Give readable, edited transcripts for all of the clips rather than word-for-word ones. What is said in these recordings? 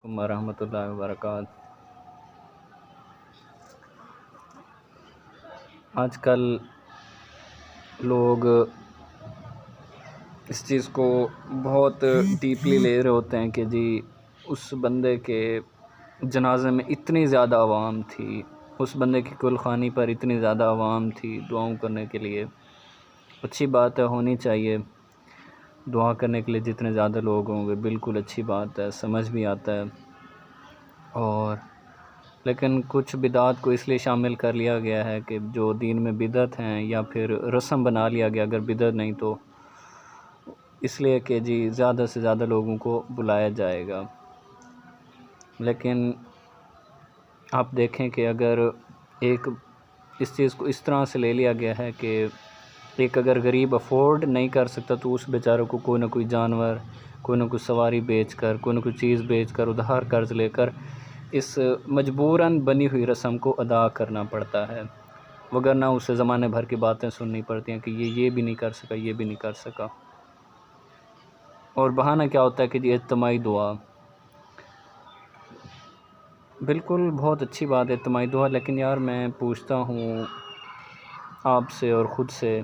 علیکم ورحمۃ اللہ وبرکاتہ۔ آج کل لوگ اس چیز کو بہت ڈیپلی لے رہے ہوتے ہیں کہ جی اس بندے کے جنازے میں اتنی زیادہ عوام تھی، اس بندے کی کل خوانی پر اتنی زیادہ عوام تھی دعاؤں کرنے کے لیے۔ اچھی بات ہے، ہونی چاہیے دعا کرنے کے لیے جتنے زیادہ لوگ ہوں گے، بالکل اچھی بات ہے، سمجھ بھی آتا ہے۔ اور لیکن کچھ بدعات کو اس لیے شامل کر لیا گیا ہے کہ جو دین میں بدعت ہیں یا پھر رسم بنا لیا گیا، اگر بدعت نہیں تو اس لیے کہ جی زیادہ سے زیادہ لوگوں کو بلایا جائے گا۔ لیکن آپ دیکھیں کہ اگر اس چیز کو اس طرح سے لے لیا گیا ہے کہ ایک اگر غریب افورڈ نہیں کر سکتا تو اس بیچارے کو کوئی نہ کوئی جانور، کوئی نہ کوئی سواری بیچ کر، کوئی نہ کوئی چیز بیچ کر، ادھار قرض لے کر اس مجبوراً بنی ہوئی رسم کو ادا کرنا پڑتا ہے، وگرنہ اسے زمانے بھر کی باتیں سننی پڑتی ہیں کہ یہ بھی نہیں کر سکا، یہ بھی نہیں کر سکا۔ اور بہانہ کیا ہوتا ہے کہ جی اجتماعی دعا، بالکل بہت اچھی بات ہے اجتماعی دعا، لیکن یار میں پوچھتا ہوں آپ سے اور خود سے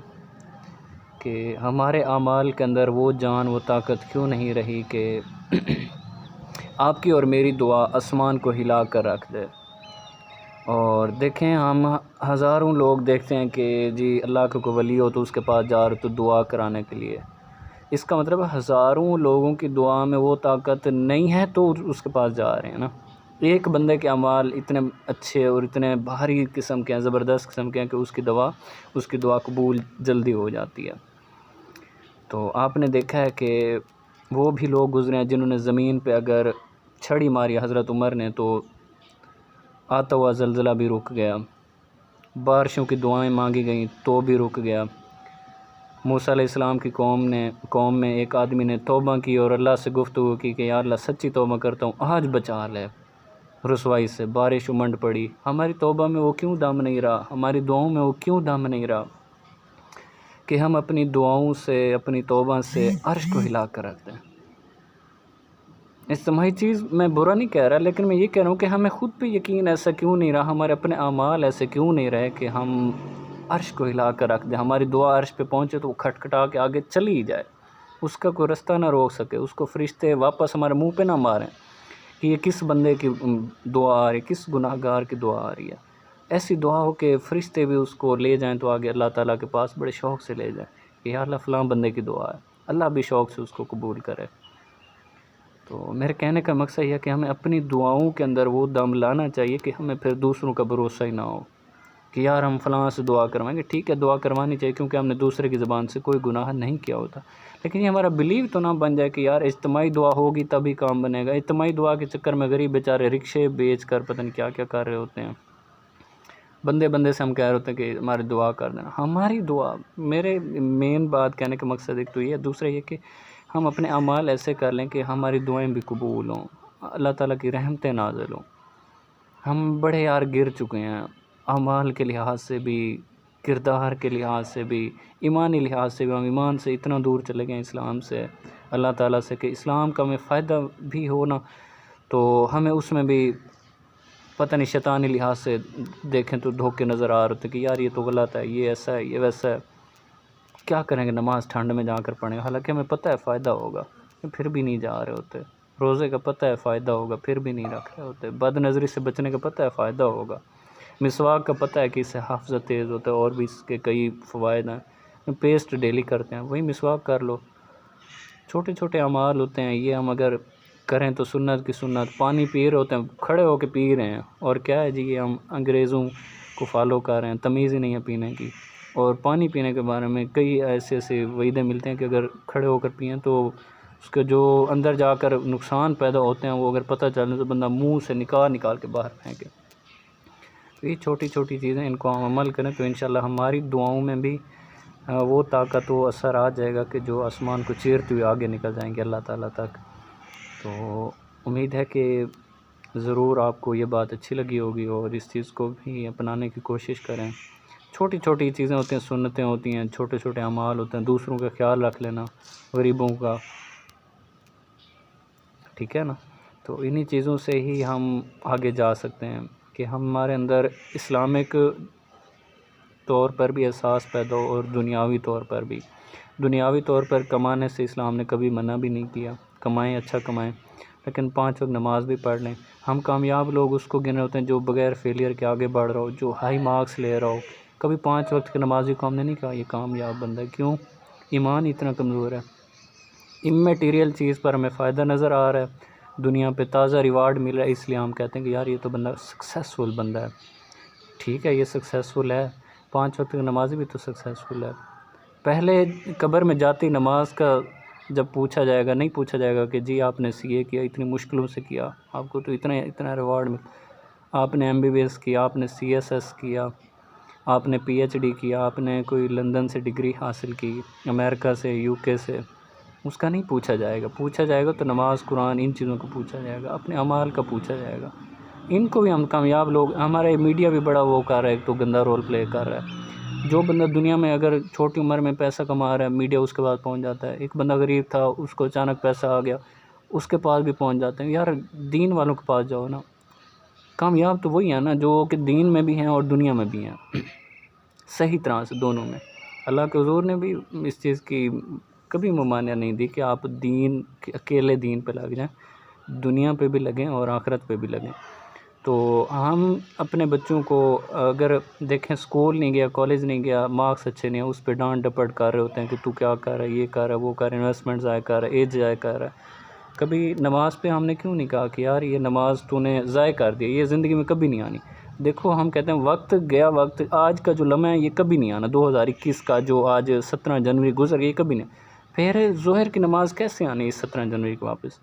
کہ ہمارے اعمال کے اندر وہ جان، وہ طاقت کیوں نہیں رہی کہ آپ کی اور میری دعا آسمان کو ہلا کر رکھ دے۔ اور دیکھیں ہم ہزاروں لوگ دیکھتے ہیں کہ جی اللہ کا کوئی ولی ہو تو اس کے پاس جا رہے تو دعا کرانے کے لیے، اس کا مطلب ہزاروں لوگوں کی دعا میں وہ طاقت نہیں ہے تو اس کے پاس جا رہے ہیں نا۔ ایک بندے کے اعمال اتنے اچھے اور اتنے بھاری قسم کے ہیں، زبردست قسم کے ہیں کہ اس کی دعا قبول جلدی ہو جاتی ہے۔ تو آپ نے دیکھا ہے کہ وہ بھی لوگ گزرے ہیں جنہوں نے زمین پہ اگر چھڑی ماری حضرت عمر نے تو آتا ہوا زلزلہ بھی رک گیا، بارشوں کی دعائیں مانگی گئیں تو بھی رک گیا۔ موسیٰ علیہ السلام کی قوم میں ایک آدمی نے توبہ کی اور اللہ سے گفتگو کی کہ یا اللہ سچی توبہ کرتا ہوں، آج بچا لے رسوائی سے، بارش امنڈ پڑی۔ ہماری توبہ میں وہ کیوں دم نہیں رہا، ہماری دعاؤں میں وہ کیوں دم نہیں رہا کہ ہم اپنی دعاؤں سے، اپنی توبہ سے عرش کو ہلا کر رکھ دیں۔ اجتماعی چیز میں برا نہیں کہہ رہا، لیکن میں یہ کہہ رہا ہوں کہ ہمیں خود پہ یقین ایسا کیوں نہیں رہا، ہمارے اپنے اعمال ایسے کیوں نہیں رہے کہ ہم عرش کو ہلا کر رکھ دیں، ہماری دعا عرش پہ پہنچے تو وہ کھٹکھٹا کے آگے چلی جائے، اس کا کوئی رستہ نہ روک سکے، اس کو فرشتے واپس ہمارے منہ پہ نہ ماریں کہ یہ کس بندے کی دعا آ رہی ہے، کس گناہ گار کی دعا آ رہی ہے۔ ایسی دعا ہو کہ فرشتے بھی اس کو لے جائیں تو آگے اللہ تعالیٰ کے پاس بڑے شوق سے لے جائیں کہ یا اللہ فلاں بندے کی دعا ہے، اللہ بھی شوق سے اس کو قبول کرے۔ تو میرے کہنے کا مقصد یہ ہے کہ ہمیں اپنی دعاؤں کے اندر وہ دم لانا چاہیے کہ ہمیں پھر دوسروں کا بھروسہ ہی نہ ہو کہ یار ہم فلاں سے دعا کروائیں گے۔ ٹھیک ہے دعا کروانی چاہیے کیونکہ ہم نے دوسرے کی زبان سے کوئی گناہ نہیں کیا ہوتا، لیکن یہ ہمارا بلیو تو نہ بن جائے کہ یار اجتماعی دعا ہوگی تبھی کام بنے گا۔ اجتماعی دعا کے چکر میں غریب بیچارے رکشے بیچ کر پتہ نہیں کیا کیا کر رہے ہوتے ہیں، بندے سے ہم کہہ رہے ہوتے ہیں کہ ہماری دعا کر دینا۔ ہماری دعا، میرے مین بات کہنے کا مقصد ایک تو یہ ہے، دوسرا یہ کہ ہم اپنے اعمال ایسے کر لیں کہ ہماری دعائیں بھی قبول ہوں، اللہ تعالیٰ کی رحمتیں نازل ہوں۔ ہم بڑے یار گر چکے ہیں اعمال کے لحاظ سے بھی، کردار کے لحاظ سے بھی، ایمانی لحاظ سے بھی، ہم ایمان سے اتنا دور چلے گئے اسلام سے، اللہ تعالیٰ سے، کہ اسلام کا ہمیں فائدہ بھی ہونا تو ہمیں اس میں بھی پتہ نہیں شیطانی لحاظ سے دیکھیں تو دھوکے نظر آ رہے تھے کہ یار یہ تو غلط ہے، یہ ایسا ہے، یہ ویسا ہے، کیا کریں گے نماز ٹھنڈ میں جا کر پڑھیں گے، حالانکہ ہمیں پتہ ہے فائدہ ہوگا پھر بھی نہیں جا رہے ہوتے، روزے کا پتہ ہے فائدہ ہوگا پھر بھی نہیں رکھ رہے ہوتے، بد نظری سے بچنے کا پتہ ہے فائدہ ہوگا، مسواک کا پتہ ہے کہ اس سے حافظہ تیز ہوتا ہے اور بھی اس کے کئی فوائد ہیں، پیسٹ ڈیلی کرتے ہیں، وہی مسواک کر لو۔ چھوٹے چھوٹے اعمال ہوتے ہیں یہ، ہم اگر کریں تو سنت کی سنت، پانی پی رہے ہوتے ہیں کھڑے ہو کے پی رہے ہیں، اور کیا ہے جی یہ ہم انگریزوں کو فالو کر رہے ہیں، تمیز ہی نہیں ہے پینے کی۔ اور پانی پینے کے بارے میں کئی ایسے وعدے ملتے ہیں کہ اگر کھڑے ہو کر پئیں تو اس کے جو اندر جا کر نقصان پیدا ہوتے ہیں وہ اگر پتہ چلے تو بندہ منہ سے نکال کے باہر پھینکے۔ تو یہ چھوٹی چھوٹی چیزیں، ان کو ہم عمل کریں تو انشاءاللہ ہماری دعاؤں میں بھی وہ طاقت و اثر آ جائے گا کہ جو آسمان کو چیرتے ہوئے آگے نکل جائیں گے اللہ تعالیٰ تک۔ تو امید ہے کہ ضرور آپ کو یہ بات اچھی لگی ہوگی اور اس چیز کو بھی اپنانے کی کوشش کریں۔ چھوٹی چھوٹی چیزیں ہوتی ہیں، سنتیں ہوتی ہیں، چھوٹے چھوٹے اعمال ہوتے ہیں، دوسروں کا خیال رکھ لینا، غریبوں کا، ٹھیک ہے نا۔ تو انہی چیزوں سے ہی ہم آگے جا سکتے ہیں کہ ہمارے اندر اسلامک طور پر بھی احساس پیدا ہو، اور دنیاوی طور پر بھی۔ دنیاوی طور پر کمانے سے اسلام نے کبھی منع بھی نہیں کیا، کمائیں، اچھا کمائیں، لیکن 5 وقت نماز بھی پڑھ لیں۔ ہم کامیاب لوگ اس کو گنے ہوتے ہیں جو بغیر فیلئر کے آگے بڑھ رہا ہو، جو ہائی مارکس لے رہا ہو۔ کبھی 5 وقت کی نمازی کو ہم نے نہیں کہا یہ کامیاب بندہ ہے۔ کیوں؟ ایمان اتنا کمزور ہے، امیٹیریل چیز پر ہمیں فائدہ نظر آ رہا ہے، دنیا پہ تازہ ریوارڈ مل رہا ہے، اس لیے ہم کہتے ہیں کہ یار یہ تو بندہ سکسیسفل بندہ ہے۔ ٹھیک ہے، یہ سکسیسفل ہے، 5 وقت کی نمازی بھی تو سکسیسفل ہے۔ پہلے قبر میں جاتی نماز کا جب پوچھا جائے گا، نہیں پوچھا جائے گا کہ جی آپ نے سی اے کیا، اتنی مشکلوں سے کیا، آپ کو تو اتنا ریوارڈ ملا، آپ نے MBBS کیا، آپ نے CSS کیا، آپ نے PhD کیا، آپ نے کوئی لندن سے ڈگری حاصل کی، امریکہ سے، UK سے، اس کا نہیں پوچھا جائے گا۔ پوچھا جائے گا تو نماز، قرآن، ان چیزوں کو پوچھا جائے گا، اپنے اعمال کا پوچھا جائے گا۔ ان کو بھی ہم کامیاب لوگ، ہمارے میڈیا بھی بڑا وہ کر رہا ہے، ایک تو گندہ رول پلے کر رہا ہے۔ جو بندہ دنیا میں اگر چھوٹی عمر میں پیسہ کما رہا ہے، میڈیا اس کے پاس پہنچ جاتا ہے۔ ایک بندہ غریب تھا، اس کو اچانک پیسہ آ گیا، اس کے پاس بھی پہنچ جاتے ہیں۔ یار دین والوں کے پاس جاؤ نا، کامیاب تو وہی ہے نا جو کہ دین میں بھی ہیں اور دنیا میں بھی ہیں، صحیح طرح سے دونوں میں۔ اللہ کے حضور نے بھی اس چیز کی کبھی ممانعت نہیں دی کہ آپ دین اکیلے دین پہ لگ جائیں، دنیا پہ بھی لگیں اور آخرت پہ بھی لگیں۔ تو ہم اپنے بچوں کو اگر دیکھیں اسکول نہیں گیا، کالج نہیں گیا، مارکس اچھے نہیں ہیں، اس پہ ڈانٹ ڈپٹ کر رہے ہوتے ہیں کہ تو کیا کر رہا ہے، یہ کر رہا ہے، وہ کر رہا ہے، انویسٹمنٹ ضائع کر رہا ہے، ایج ضائع کر رہا ہے۔ کبھی نماز پہ ہم نے کیوں نہیں کہا کہ یار یہ نماز تو نے ضائع کر دی، یہ زندگی میں کبھی نہیں آنی۔ دیکھو ہم کہتے ہیں وقت گیا، وقت آج کا جو لمحہ ہے یہ کبھی نہیں آنا، 2021 کا جو آج 17 جنوری گزر گئی، یہ کبھی نہیں۔ پھر ظہر کی نماز کیسے آنی اس 17 جنوری کو واپس؟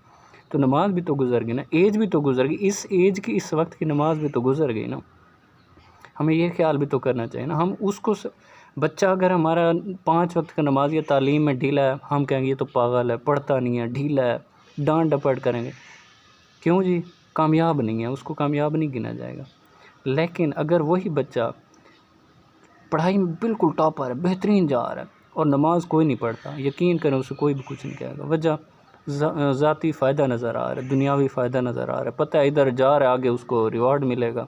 تو نماز بھی تو گزر گئی نا، ایج بھی تو گزر گئی، اس ایج کی اس وقت کی نماز بھی تو گزر گئی نا۔ ہمیں یہ خیال بھی تو کرنا چاہیے نا۔ ہم اس کو بچہ اگر ہمارا 5 وقت کا نماز یا تعلیم میں ڈھیلا ہے، ہم کہیں گے یہ تو پاگل ہے، پڑھتا نہیں ہے، ڈھیلا ہے، ڈانٹ ڈپٹ کریں گے۔ کیوں جی؟ کامیاب نہیں ہے، اس کو کامیاب نہیں گنا جائے گا۔ لیکن اگر وہی بچہ پڑھائی میں بالکل ٹاپر ہے، بہترین جا رہا ہے اور نماز کوئی نہیں پڑھتا، یقین کریں اسے کوئی بھی کچھ نہیں کہے گا۔ وجہ ذاتی فائدہ نظر آ رہا ہے، دنیاوی فائدہ نظر آ رہا ہے، پتہ ہے ادھر جا رہا ہے، آگے اس کو ریوارڈ ملے گا۔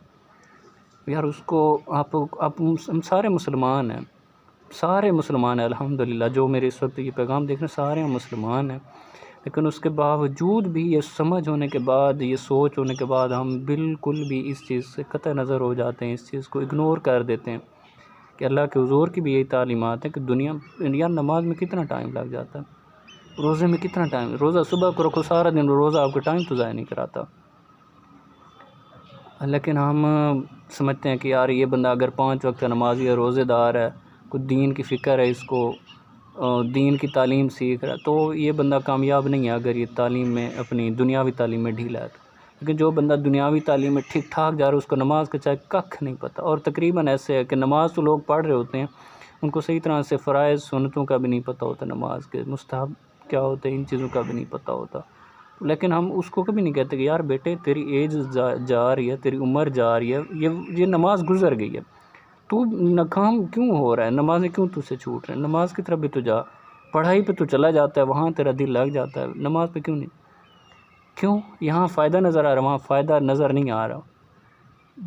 یار اس کو ہم سارے مسلمان ہیں، سارے مسلمان ہیں الحمدللہ، جو میرے اس وقت یہ پیغام دیکھ رہے ہیں سارے مسلمان ہیں، لیکن اس کے باوجود بھی یہ سمجھ ہونے کے بعد، یہ سوچ ہونے کے بعد ہم بالکل بھی اس چیز سے قطع نظر ہو جاتے ہیں، اس چیز کو اگنور کر دیتے ہیں کہ اللہ کے حضور کی بھی یہی تعلیمات ہے کہ یار نماز میں کتنا ٹائم لگ جاتا ہے، روزے میں کتنا ٹائم، روزہ صبح کو رکھو سارا دن، روزہ آپ کا ٹائم تو ضائع نہیں کراتا۔ لیکن ہم سمجھتے ہیں کہ یار یہ بندہ اگر 5 وقت کا نمازی ہے، روزے دار ہے، کوئی دین کی فکر ہے، اس کو دین کی تعلیم سیکھ رہا ہے، تو یہ بندہ کامیاب نہیں ہے اگر یہ تعلیم میں، اپنی دنیاوی تعلیم میں ڈھیلا ہے تو۔ لیکن جو بندہ دنیاوی تعلیم میں ٹھیک ٹھاک جا رہا ہے، اس کو نماز کا چاہے ککھ نہیں پتہ، اور تقریباً ایسے ہے کہ نماز تو لوگ پڑھ رہے ہوتے ہیں، ان کو صحیح طرح سے فرائض سنتوں کا بھی نہیں پتہ ہوتا، نماز کے مستحب کیا ہوتے ہیں ان چیزوں کا بھی نہیں پتہ ہوتا۔ لیکن ہم اس کو کبھی نہیں کہتے کہ یار بیٹے تیری ایج جا رہی ہے، تیری عمر جا رہی ہے، یہ نماز گزر گئی ہے، تو ناکام کیوں ہو رہا ہے، نمازیں کیوں تجھ سے چھوٹ رہے ہیں، نماز کی طرف بھی تو جا، پڑھائی پہ تو چلا جاتا ہے، وہاں تیرا دل لگ جاتا ہے، نماز پہ کیوں نہیں؟ کیوں؟ یہاں فائدہ نظر آ رہا، وہاں فائدہ نظر نہیں آ رہا۔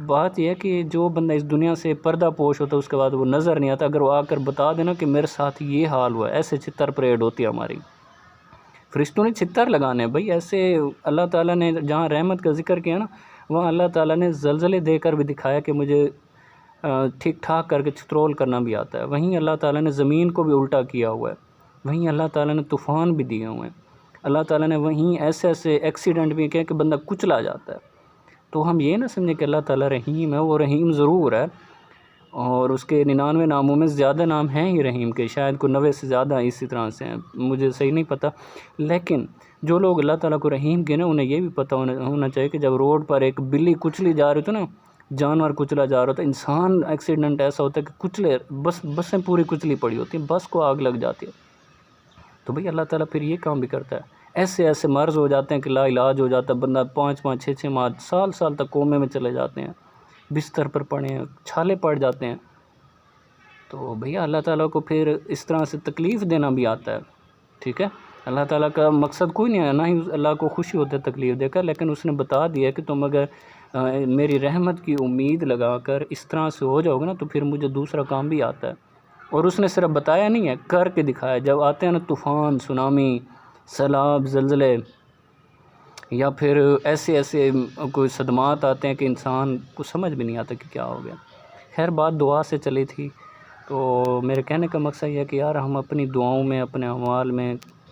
بات یہ ہے کہ جو بندہ اس دنیا سے پردہ پوش ہوتا ہے اس کے بعد وہ نظر نہیں آتا، اگر وہ آ کر بتا دینا کہ میرے ساتھ یہ حال ہوا ہے، ایسے چھتر پریڈ ہوتی ہے ہماری۔ فرشتوں نے چھتر لگانے ہیں بھائی، ایسے اللہ تعالیٰ نے جہاں رحمت کا ذکر کیا نا، وہاں اللہ تعالیٰ نے زلزلے دے کر بھی دکھایا کہ مجھے ٹھیک ٹھاک کر کے چھترول کرنا بھی آتا ہے۔ وہیں اللہ تعالیٰ نے زمین کو بھی الٹا کیا ہوا ہے، وہیں اللہ تعالیٰ نے طوفان بھی دیے ہوئے ہیں، اللہ تعالیٰ نے وہیں ایسے ایسے ایکسیڈنٹ بھی کیا کہ بندہ کچلا جاتا ہے۔ تو ہم یہ نہ سمجھیں کہ اللہ تعالیٰ رحیم ہے، وہ رحیم ضرور ہے، اور اس کے 99 ناموں میں زیادہ نام ہیں ہی رحیم کے، شاید کو 90 سے زیادہ اسی طرح سے ہیں، مجھے صحیح نہیں پتہ۔ لیکن جو لوگ اللہ تعالیٰ کو رحیم کے نا، انہیں یہ بھی پتہ ہونا چاہیے کہ جب روڈ پر ایک بلی کچلی جا رہی تو نا، جانور کچلا جا رہا ہوتا ہے، انسان ایکسیڈنٹ ایسا ہوتا ہے کہ کچلے بسیں پوری کچلی پڑی ہوتی ہیں، بس کو آگ لگ جاتی ہے، تو بھئی اللہ تعالیٰ پھر یہ کام بھی کرتا ہے۔ ایسے ایسے مرض ہو جاتے ہیں کہ لا علاج ہو جاتا ہے، بندہ 5 6 ماہ سال تک کومے میں چلے جاتے ہیں، بستر پر پڑے ہیں، چھالے پڑ جاتے ہیں، تو بھیا اللہ تعالیٰ کو پھر اس طرح سے تکلیف دینا بھی آتا ہے، ٹھیک ہے۔ اللہ تعالیٰ کا مقصد کوئی نہیں ہے، نہ ہی اللہ کو خوشی ہوتا ہے تکلیف دے کر، لیکن اس نے بتا دیا کہ تم اگر میری رحمت کی امید لگا کر اس طرح سے ہو جاؤ گے نا تو پھر مجھے دوسرا کام بھی آتا ہے۔ اور اس نے صرف بتایا نہیں ہے، کر کے دکھایا۔ جب آتے ہیں نا طوفان، سونامی، سیلاب، زلزلے، یا پھر ایسے کوئی صدمات آتے ہیں کہ انسان کو سمجھ بھی نہیں آتا کہ کیا ہو گیا۔ خیر بات دعا سے چلی تھی، تو میرے کہنے کا مقصد یہ ہے کہ یار ہم اپنی دعاؤں میں، اپنے اعمال میں